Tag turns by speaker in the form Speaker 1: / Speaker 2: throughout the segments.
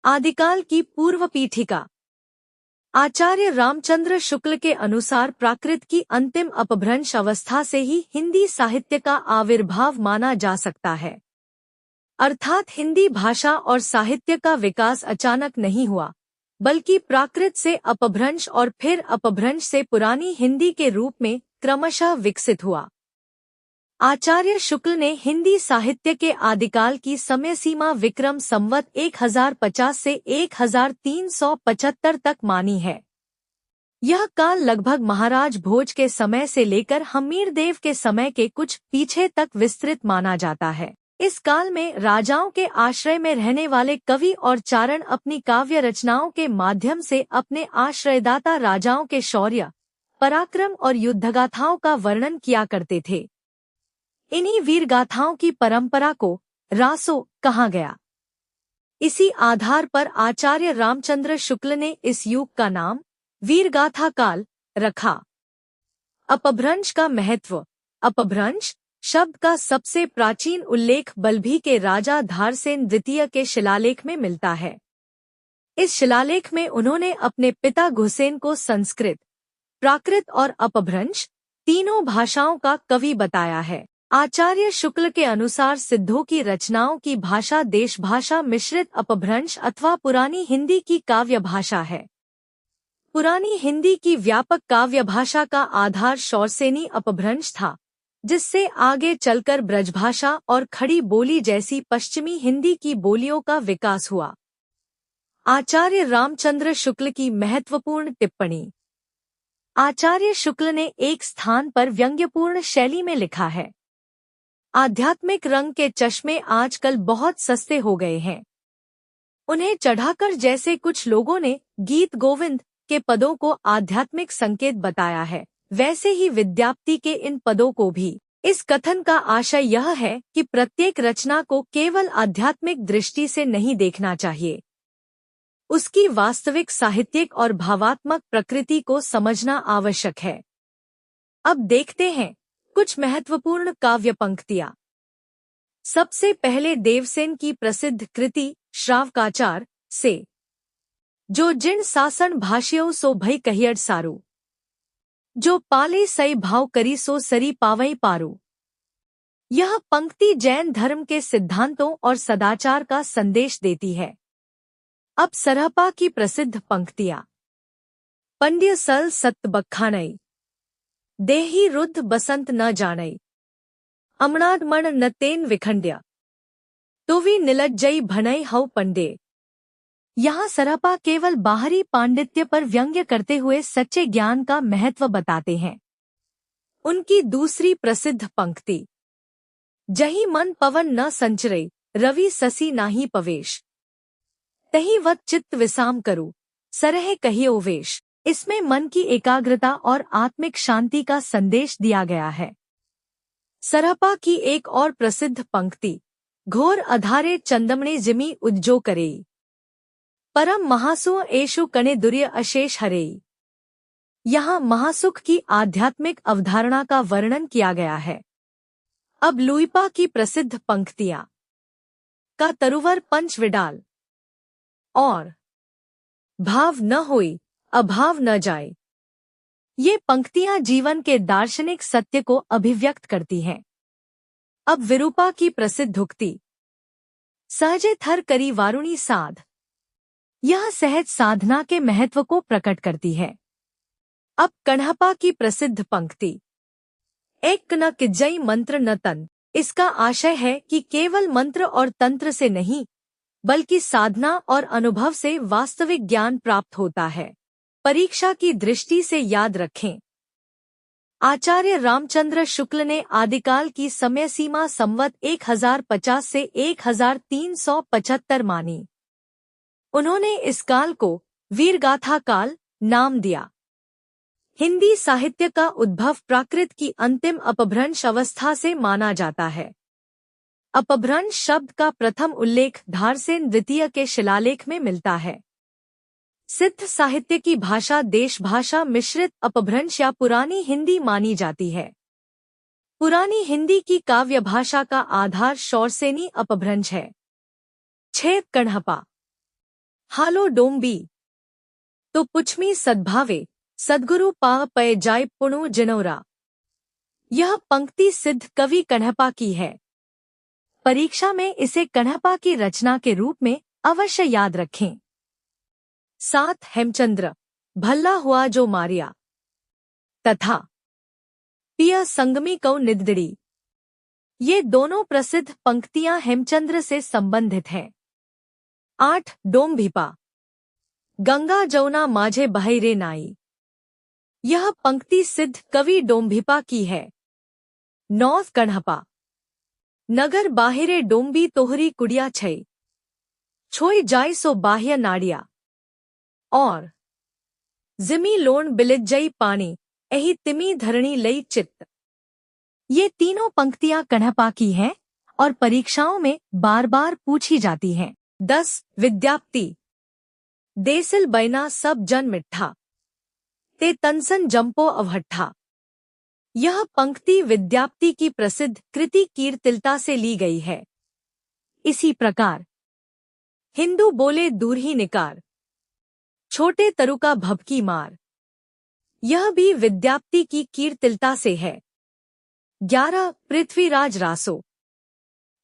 Speaker 1: आदिकाल की पूर्व पीठिका। आचार्य रामचंद्र शुक्ल के अनुसार प्राकृत की अंतिम अपभ्रंश अवस्था से ही हिंदी साहित्य का आविर्भाव माना जा सकता है। अर्थात हिंदी भाषा और साहित्य का विकास अचानक नहीं हुआ, बल्कि प्राकृत से अपभ्रंश और फिर अपभ्रंश से पुरानी हिंदी के रूप में क्रमशः विकसित हुआ। आचार्य शुक्ल ने हिंदी साहित्य के आदिकाल की समय सीमा विक्रम संवत 1050 से 1375 तक मानी है। यह काल लगभग महाराज भोज के समय से लेकर हम्मीरदेव के समय के कुछ पीछे तक विस्तृत माना जाता है। इस काल में राजाओं के आश्रय में रहने वाले कवि और चारण अपनी काव्य रचनाओं के माध्यम से अपने आश्रयदाता राजाओं के शौर्य, पराक्रम और युद्धगाथाओं का वर्णन किया करते थे। इन्हीं वीरगाथाओं की परंपरा को रासो कहा गया। इसी आधार पर आचार्य रामचंद्र शुक्ल ने इस युग का नाम वीरगाथा काल रखा। अपभ्रंश का महत्व। अपभ्रंश शब्द का सबसे प्राचीन उल्लेख बल्भी के राजा धारसेन द्वितीय के शिलालेख में मिलता है। इस शिलालेख में उन्होंने अपने पिता घुसेन को संस्कृत, प्राकृत और अपभ्रंश तीनों भाषाओं का कवि बताया है। आचार्य शुक्ल के अनुसार सिद्धों की रचनाओं की भाषा देश भाषा मिश्रित अपभ्रंश अथवा पुरानी हिंदी की काव्य भाषा है। पुरानी हिंदी की व्यापक काव्य भाषा का आधार शौरसेनी अपभ्रंश था, जिससे आगे चलकर ब्रजभाषा और खड़ी बोली जैसी पश्चिमी हिंदी की बोलियों का विकास हुआ। आचार्य रामचंद्र शुक्ल की महत्वपूर्ण टिप्पणी। आचार्य शुक्ल ने एक स्थान पर व्यंग्यपूर्ण शैली में लिखा है, आध्यात्मिक रंग के चश्मे आजकल बहुत सस्ते हो गए हैं। उन्हें चढ़ाकर जैसे कुछ लोगों ने गीत गोविंद के पदों को आध्यात्मिक संकेत बताया है, वैसे ही विद्यापति के इन पदों को भी। इस कथन का आशय यह है कि प्रत्येक रचना को केवल आध्यात्मिक दृष्टि से नहीं देखना चाहिए, उसकी वास्तविक साहित्यिक और भावात्मक प्रकृति को समझना आवश्यक है। अब देखते हैं कुछ महत्वपूर्ण काव्य पंक्तियां। सबसे पहले देवसेन की प्रसिद्ध कृति श्रावकाचार से, जो जिन सासन भाष्यों सो भई कहियड़ सारू, जो पाले सई भाव करी सो सरी पावई पारू। यह पंक्ति जैन धर्म के सिद्धांतों और सदाचार का संदेश देती है। अब सरहपा की प्रसिद्ध पंक्तियां। पंड्य सल सत्त बखानई, देही रुद्ध बसंत न जानई, अमणाद मण न तेन विखंड्य, तुवी निलज्जई भनई हऊ पंडे। यहाँ सरहपा केवल बाहरी पांडित्य पर व्यंग्य करते हुए सच्चे ज्ञान का महत्व बताते हैं। उनकी दूसरी प्रसिद्ध पंक्ति, जही मन पवन न संचरई, रवि ससी नाही पवेश, तही वत चित्त विसाम करू, सरह कहियो वेश। इसमें मन की एकाग्रता और आत्मिक शांति का संदेश दिया गया है। सरहपा की एक और प्रसिद्ध पंक्ति, घोर अधारे चंदमणे जिमी उज्जो करेई, परम महासु एषु कणे दुर्य अशेष हरेई। यहाँ महासुख की आध्यात्मिक अवधारणा का वर्णन किया गया है। अब लुइपा की प्रसिद्ध पंक्तियां। का तरुवर पंच विडाल, और भाव न होई अभाव न जाए। ये पंक्तियां जीवन के दार्शनिक सत्य को अभिव्यक्त करती हैं। अब विरूपा की प्रसिद्ध उक्ति, सहजे थर करी वारुणी साध। यह सहज साधना के महत्व को प्रकट करती है। अब कण्हपा की प्रसिद्ध पंक्ति, एक न किज्जई मंत्र न तंत्र। इसका आशय है कि केवल मंत्र और तंत्र से नहीं, बल्कि साधना और अनुभव से वास्तविक ज्ञान प्राप्त होता है। परीक्षा की दृष्टि से याद रखें। आचार्य रामचंद्र शुक्ल ने आदिकाल की समय सीमा संवत 1050 से 1375 मानी। उन्होंने इस काल को वीरगाथा काल नाम दिया। हिंदी साहित्य का उद्भव प्राकृत की अंतिम अपभ्रंश अवस्था से माना जाता है। अपभ्रंश शब्द का प्रथम उल्लेख धारसेन द्वितीय के शिलालेख में मिलता है। सिद्ध साहित्य की भाषा देश भाषा मिश्रित अपभ्रंश या पुरानी हिंदी मानी जाती है। पुरानी हिंदी की काव्य भाषा का आधार शौरसेनी अपभ्रंश है। 6 कण्हपा। हालो डोंबी तो पुछमी सद्भावे सद्गुरु पा पय जाय पुणु जिनोरा। यह पंक्ति सिद्ध कवि कण्हपा की है। परीक्षा में इसे कण्हपा की रचना के रूप में अवश्य याद रखें। 7 हेमचंद्र भल्ला हुआ जो मारिया तथा पिया संगमी कौ निदड़ी। ये दोनों प्रसिद्ध पंक्तियां हेमचंद्र से संबंधित हैं। 8 डोंभिपा गंगा जमुना माझे बहैरे नाई। यह पंक्ति सिद्ध कवि डोंभिपा की है। 9 कण्हपा नगर बाहिरे डोंबी तोहरी कुड़िया छई छोई जाय सो बाह्य नाड़िया। और जिमी लोण बिलिजई पानी एही तिमी धरणी लई चित्त। ये तीनों पंक्तियां कण्हपा की हैं और परीक्षाओं में बार बार पूछी जाती हैं। 10 विद्याप्ति देसिल बैना सब जन मिठा ते तनसन जंपो अवहट्ठा। यह पंक्ति विद्याप्ति की प्रसिद्ध कृति कीर्तिलता से ली गई है। इसी प्रकार हिंदू बोले दूर ही निकार छोटे तरुका भभकी मार। यह भी विद्याप्ति की कीर्तिलता से है। 11 पृथ्वीराज रासो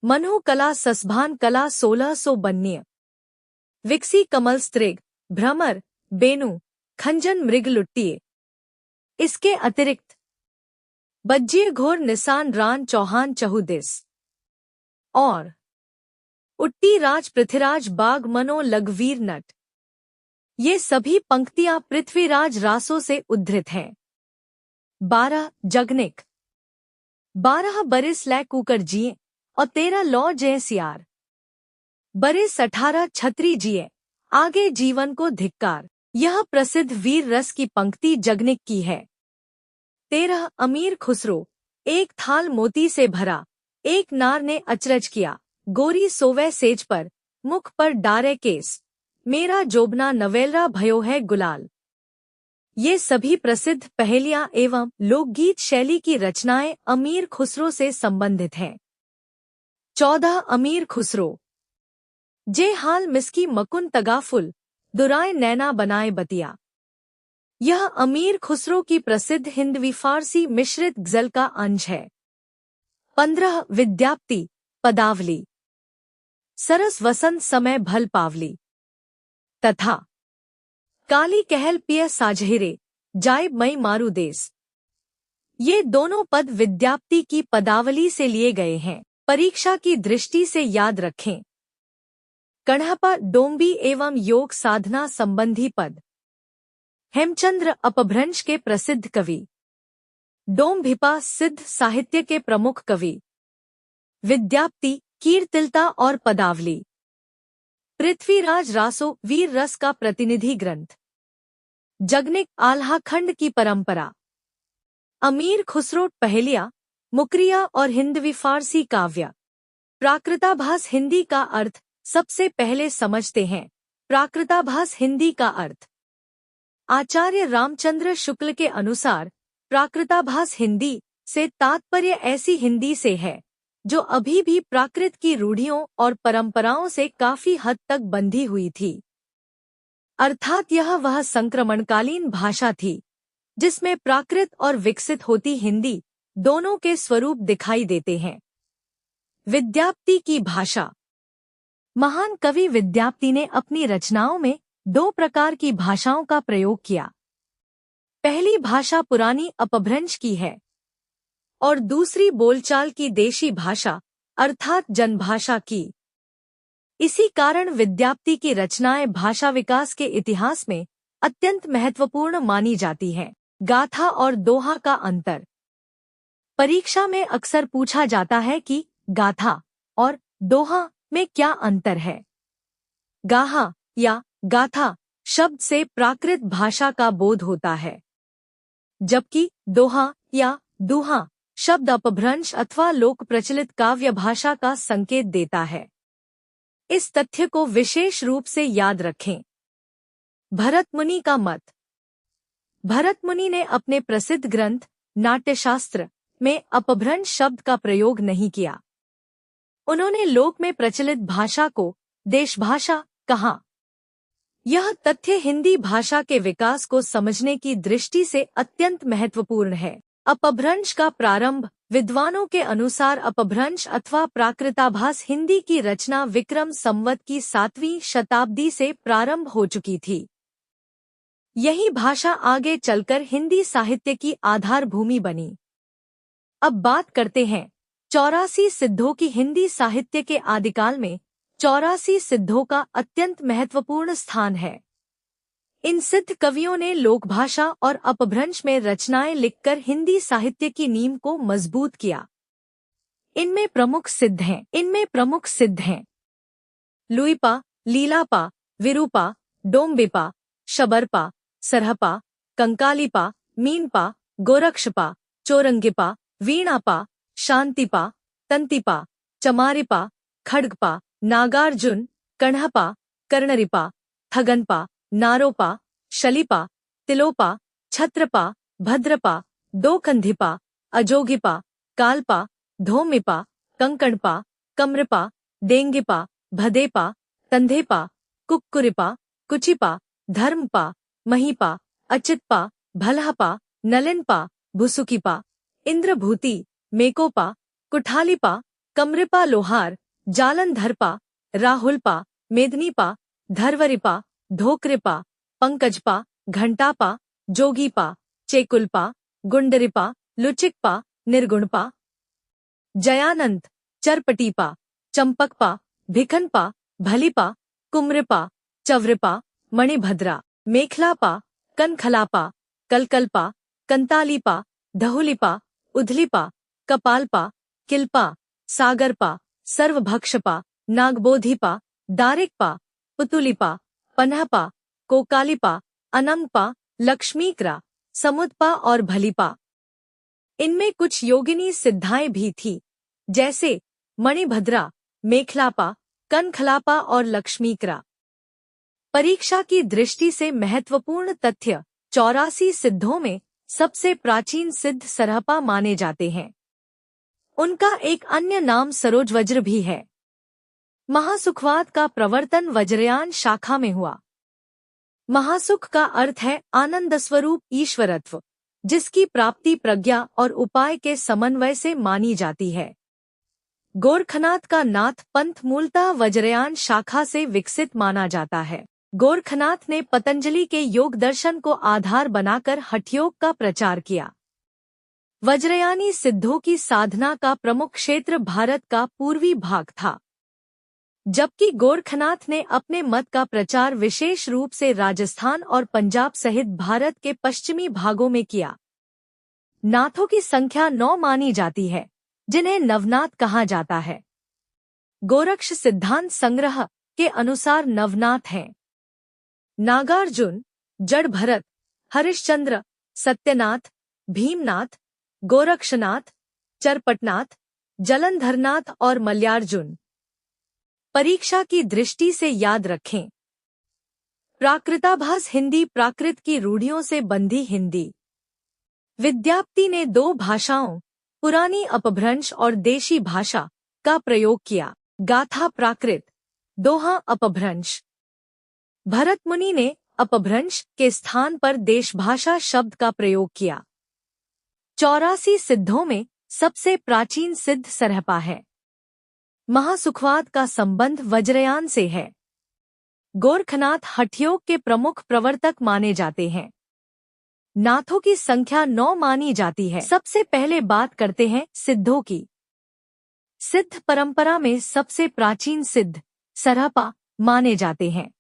Speaker 1: मनु कला सस्भान कला 1600 बन्य विकसी कमल स्त्रिग भ्रमर बेनु खंजन मृग लुट्टिए। इसके अतिरिक्त बज्जिए घोर निसान रान चौहान चहुदिस और उट्टी राज पृथ्वीराज बाग मनो लघवीर नट। ये सभी पंक्तियां पृथ्वीराज रासो से उद्धृत हैं। 12 जगनिक 12 बरिस लै कुकर जिए और 13 लौ जय सियार। बरिस 18 छत्री जिए आगे जीवन को धिक्कार। यह प्रसिद्ध वीर रस की पंक्ति जगनिक की है। 13 अमीर खुसरो एक थाल मोती से भरा एक नार ने अचरज किया गोरी सोवे सेज पर मुख पर डारे केस मेरा जोबना नवेलरा भयो है गुलाल। ये सभी प्रसिद्ध पहेलियां एवं लोकगीत शैली की रचनाएं अमीर खुसरो से संबंधित हैं। 14 अमीर खुसरो जे हाल मिसकी मकुन तगाफुल दुराए नैना बनाए बतिया। यह अमीर खुसरो की प्रसिद्ध हिंदवी फारसी मिश्रित गजल का अंश है। 15 विद्याप्ति पदावली सरस वसंत समय भल पावली तथा काली कहल पिय साझहिरे जाय मई मारू देस। ये दोनों पद विद्याप्ति की पदावली से लिए गए हैं। परीक्षा की दृष्टि से याद रखें। कण्हपा डोंबी एवं योग साधना संबंधी पद। हेमचंद्र अपभ्रंश के प्रसिद्ध कवि। डोंभिपा सिद्ध साहित्य के प्रमुख कवि। विद्याप्ति कीर्तिलता और पदावली। पृथ्वीराज रासो वीर रस का प्रतिनिधि ग्रंथ। जगनिक आल्हा खंड की परंपरा। अमीर खुसरो पहेलिया मुकरिया और हिंदवी फारसी काव्य। प्राकृताभास हिंदी का अर्थ सबसे पहले समझते हैं। प्राकृताभास हिंदी का अर्थ। आचार्य रामचंद्र शुक्ल के अनुसार प्राकृताभास हिंदी से तात्पर्य ऐसी हिंदी से है जो अभी भी प्राकृत की रूढ़ियों और परंपराओं से काफी हद तक बंधी हुई थी। अर्थात यह वह संक्रमणकालीन भाषा थी जिसमें प्राकृत और विकसित होती हिंदी दोनों के स्वरूप दिखाई देते हैं। विद्याप्ति की भाषा। महान कवि विद्याप्ति ने अपनी रचनाओं में 2 प्रकार की भाषाओं का प्रयोग किया। पहली भाषा पुरानी अपभ्रंश की है और दूसरी बोलचाल की देशी भाषा अर्थात जनभाषा की। इसी कारण विद्याप्ति की रचनाएं भाषा विकास के इतिहास में अत्यंत महत्वपूर्ण मानी जाती हैं। गाथा और दोहा का अंतर। परीक्षा में अक्सर पूछा जाता है कि गाथा और दोहा में क्या अंतर है। गाहा या गाथा शब्द से प्राकृत भाषा का बोध होता है, जबकि दोहा या दुहा शब्द अपभ्रंश अथवा लोक प्रचलित काव्य भाषा का संकेत देता है। इस तथ्य को विशेष रूप से याद रखें। भरतमुनि का मत। भरतमुनि ने अपने प्रसिद्ध ग्रंथ नाट्यशास्त्र में अपभ्रंश शब्द का प्रयोग नहीं किया। उन्होंने लोक में प्रचलित भाषा को देशभाषा कहा। यह तथ्य हिंदी भाषा के विकास को समझने की दृष्टि से अत्यंत महत्वपूर्ण है। अपभ्रंश का प्रारंभ। विद्वानों के अनुसार अपभ्रंश अथवा प्राकृताभास हिंदी की रचना विक्रम संवत की 7वीं शताब्दी से प्रारंभ हो चुकी थी। यही भाषा आगे चलकर हिंदी साहित्य की आधार भूमि बनी। अब बात करते हैं 84 सिद्धों की। हिंदी साहित्य के आदिकाल में 84 सिद्धों का अत्यंत महत्वपूर्ण स्थान है। इन सिद्ध कवियों ने लोकभाषा और अपभ्रंश में रचनाएं लिखकर हिंदी साहित्य की नींव को मजबूत किया। इनमें प्रमुख सिद्ध हैं लुइपा, लीलापा, विरूपा, डोम्बिपा, शबरपा, सरहपा, कंकालीपा, मीनपा, गोरक्षपा, चोरंगिपा, वीणापा, शांतिपा, तंतिपा, चमारिपा, खड्गपा, नागार्जुन, कण्हपा, कर्णरिपा, थगनपा, नारोपा, शलिपा, तिलोपा, छत्रपा, भद्रपा, दोकंधिपा, अजोगिपा, कालपा, धोमिपा, कंकणपा, कम्रपा, डेंगिपा, भदेपा, तंधेपा, कुक्कुरिपा, कुचिपा, धर्मपा, महीपा, अचितपा, भलहपा, नलिनपा, भुसुकीपा, इंद्रभूति, मेकोपा, कुठालीपा, कम्रिपा, लोहार, जालंधरपा, राहुलपा, मेदनीपा, धरवरिपा, धोकरिपा, पंकजपा, घंटापा, जोगीपा, चेकुलपा, गुंडरिपा, लुचिकपा, निर्गुणपा, जयानंत, चरपटीपा, चंपकपा, भिखनपा, भलिपा, कुम्रिपा, चवरिपा, मणिभद्रा, मेखलापा, कनखलापा, कलकलपा, कंतालीपा, धहुलिपा, उधलिपा, कपालपा, किलपा, सागरपा, सर्वभक्षपा, नागबोधिपा, दारिकपा, पुतुलिपा, पन्हपा, कोकालिपा, अनंगपा, लक्ष्मीकरा, समुदपा और भलिपा। इनमें कुछ योगिनी सिद्धाएं भी थी, जैसे मणिभद्रा, मेखलापा, कनखलापा और लक्ष्मीकरा। परीक्षा की दृष्टि से महत्वपूर्ण तथ्य 84 सिद्धों में सबसे प्राचीन सिद्ध सरहपा माने जाते हैं। उनका एक अन्य नाम सरोजवज्र भी है। महासुखवाद का प्रवर्तन वज्रयान शाखा में हुआ। महासुख का अर्थ है आनंद स्वरूप ईश्वरत्व, जिसकी प्राप्ति प्रज्ञा और उपाय के समन्वय से मानी जाती है। गोरखनाथ का नाथ पंथ मूलतः वज्रयान शाखा से विकसित माना जाता है। गोरखनाथ ने पतंजलि के योग दर्शन को आधार बनाकर हठयोग का प्रचार किया। वज्रयानी सिद्धों की साधना का प्रमुख क्षेत्र भारत का पूर्वी भाग था, जबकि गोरखनाथ ने अपने मत का प्रचार विशेष रूप से राजस्थान और पंजाब सहित भारत के पश्चिमी भागों में किया। नाथों की संख्या 9 मानी जाती है, जिन्हें नवनाथ कहा जाता है। गोरक्ष सिद्धांत संग्रह के अनुसार नवनाथ हैं नागार्जुन, जड़ भरत, हरिश्चंद्र, सत्यनाथ, भीमनाथ, गोरक्षनाथ, चरपटनाथ, जलंधरनाथ और मल्यार्जुन। परीक्षा की दृष्टि से याद रखें। प्राकृताभास हिंदी प्राकृत की रूढ़ियों से बंधी हिंदी। विद्यापति ने 2 भाषाओं, पुरानी अपभ्रंश और देशी भाषा, का प्रयोग किया। गाथा प्राकृत, दोहा अपभ्रंश। भरत मुनि ने अपभ्रंश के स्थान पर देशभाषा शब्द का प्रयोग किया। 84 सिद्धों में सबसे प्राचीन सिद्ध सरहपा है। महासुखवाद का संबंध वज्रयान से है। गोरखनाथ हठयोग के प्रमुख प्रवर्तक माने जाते हैं। नाथों की संख्या 9 मानी जाती है। सबसे पहले बात करते हैं सिद्धों की। सिद्ध परंपरा में सबसे प्राचीन सिद्ध सरहपा माने जाते हैं।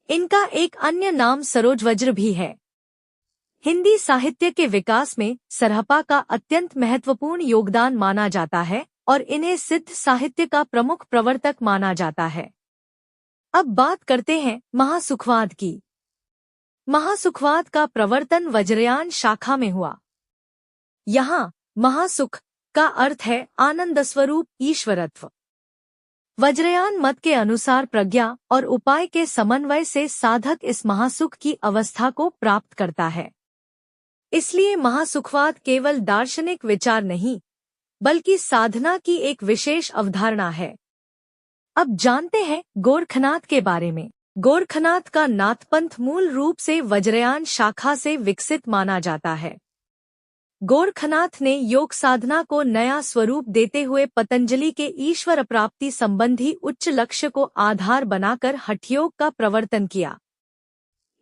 Speaker 1: इनका एक अन्य नाम सरोजवज्र भी है। हिंदी साहित्य के विकास में सरहपा का अत्यंत महत्वपूर्ण योगदान माना जाता है और इन्हें सिद्ध साहित्य का प्रमुख प्रवर्तक माना जाता है। अब बात करते हैं महासुखवाद की। महासुखवाद का प्रवर्तन वज्रयान शाखा में हुआ। यहाँ महासुख का अर्थ है आनंद स्वरूप ईश्वरत्व। वज्रयान मत के अनुसार प्रज्ञा और उपाय के समन्वय से साधक इस महासुख की अवस्था को प्राप्त करता है। इसलिए महासुखवाद केवल दार्शनिक विचार नहीं, बल्कि साधना की एक विशेष अवधारणा है। अब जानते हैं गोरखनाथ के बारे में। गोरखनाथ का नाथपंथ मूल रूप से वज्रयान शाखा से विकसित माना जाता है। गोरखनाथ ने योग साधना को नया स्वरूप देते हुए पतंजलि के ईश्वर प्राप्ति संबंधी उच्च लक्ष्य को आधार बनाकर हठयोग का प्रवर्तन किया।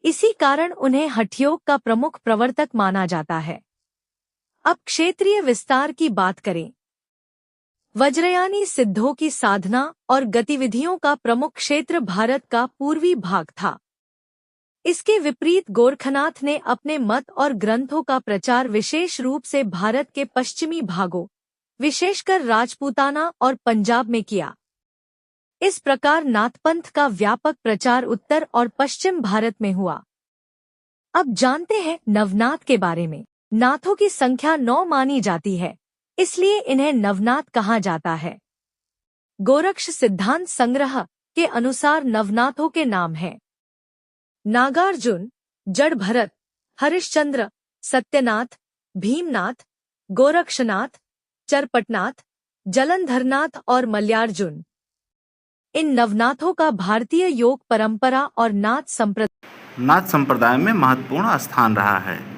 Speaker 1: इसी कारण उन्हें हठयोग का प्रमुख प्रवर्तक माना जाता है। अब क्षेत्रीय विस्तार की बात करें। वज्रयानी सिद्धों की साधना और गतिविधियों का प्रमुख क्षेत्र भारत का पूर्वी भाग था। इसके विपरीत गोरखनाथ ने अपने मत और ग्रंथों का प्रचार विशेष रूप से भारत के पश्चिमी भागों, विशेषकर राजपूताना और पंजाब में किया। इस प्रकार नाथपंथ का व्यापक प्रचार उत्तर और पश्चिम भारत में हुआ। अब जानते हैं नवनाथ के बारे में। नाथों की संख्या 9 मानी जाती है, इसलिए इन्हें नवनाथ कहा जाता है। गोरक्ष सिद्धांत संग्रह के अनुसार नवनाथों के नाम हैं नागार्जुन, जड़ भरत, हरिश्चंद्र, सत्यनाथ, भीमनाथ, गोरक्षनाथ, चरपटनाथ, जलंधरनाथ और मल्यार्जुन। इन नवनाथों का भारतीय योग परंपरा और नाथ संप्रदाय
Speaker 2: में महत्वपूर्ण स्थान रहा है।